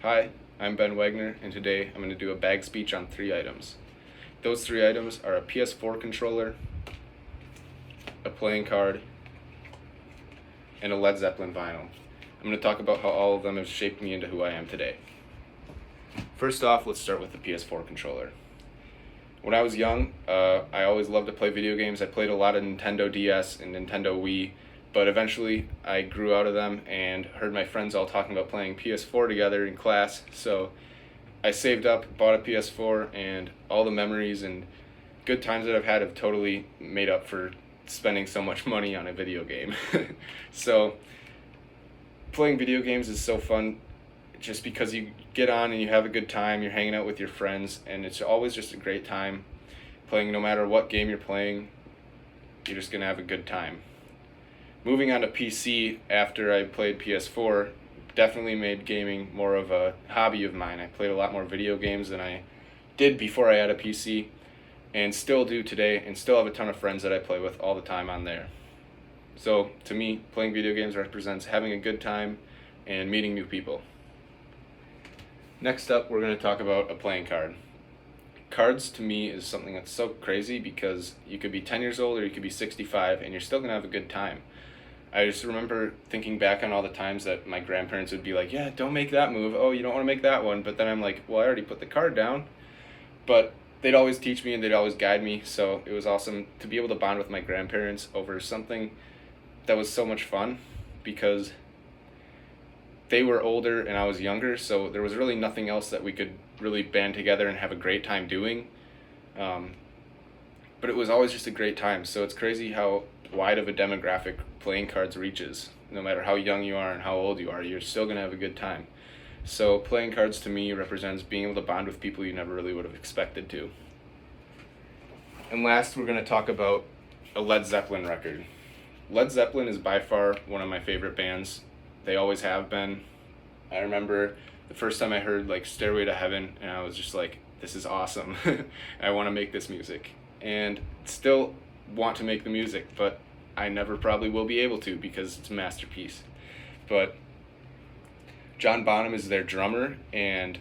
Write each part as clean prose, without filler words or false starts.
Hi, I'm Ben Wegner, and today I'm going to do a bag speech on 3 items. Those 3 items are a PS4 controller, a playing card, and a Led Zeppelin vinyl. I'm going to talk about how all of them have shaped me into who I am today. First off, let's start with the PS4 controller. When I was young, I always loved to play video games. I played a lot of Nintendo DS and Nintendo Wii, but eventually I grew out of them and heard my friends all talking about playing PS4 together in class, so I saved up, bought a PS4, and all the memories and good times that I've had have totally made up for spending so much money on a video game. So playing video games is so fun just because you get on and you have a good time, you're hanging out with your friends, and it's always just a great time playing. No matter what game you're playing, you're just going to have a good time. Moving on to PC after I played PS4 definitely made gaming more of a hobby of mine. I played a lot more video games than I did before I had a PC, and still do today, and still have a ton of friends that I play with all the time on there. So to me, playing video games represents having a good time and meeting new people. Next up, we're going to talk about a playing card. Cards to me is something that's so crazy because you could be 10 years old or you could be 65 and you're still going to have a good time. I just remember thinking back on all the times that my grandparents would be like, yeah, don't make that move. Oh, you don't want to make that one. But then I'm like, well, I already put the card down. But they'd always teach me and they'd always guide me. So it was awesome to be able to bond with my grandparents over something that was so much fun because they were older and I was younger. So there was really nothing else that we could really band together and have a great time doing. But it was always just a great time. So it's crazy how wide of a demographic playing cards reaches. No matter how young you are and how old you are, you're still going to have a good time. So playing cards to me represents being able to bond with people you never really would have expected to. And last, we're going to talk about a Led Zeppelin record. Led Zeppelin is by far one of my favorite bands. They always have been. I remember the first time I heard like Stairway to Heaven and I was just like, this is awesome. I want to make this music. And still want to make the music, but I never probably will be able to because it's a masterpiece. But John Bonham is their drummer, and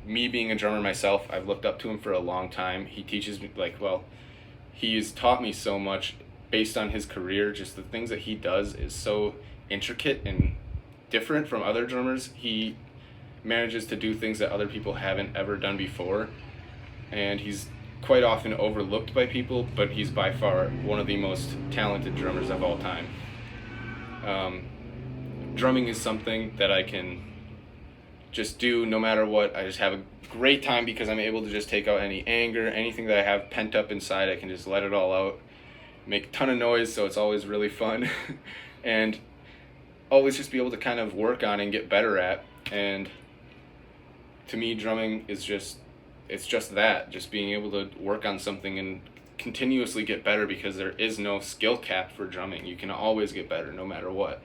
me being a drummer myself, I've looked up to him for a long time. He teaches me, he's taught me so much based on his career. Just the things that he does is so intricate and different from other drummers. He manages to do things that other people haven't ever done before, and he's quite often overlooked by people, but he's by far one of the most talented drummers of all time. Drumming is something that I can just do no matter what. I just have a great time because I'm able to just take out any anger, anything that I have pent up inside. I can just let it all out, make a ton of noise, so it's always really fun, and always just be able to kind of work on and get better at. And to me, drumming is just that, just being able to work on something and continuously get better, because there is no skill cap for drumming. You can always get better no matter what.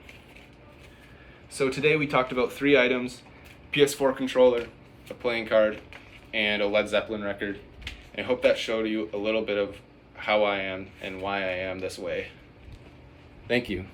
So today we talked about 3 items: PS4 controller, a playing card, and a Led Zeppelin record. I hope that showed you a little bit of how I am and why I am this way. Thank you.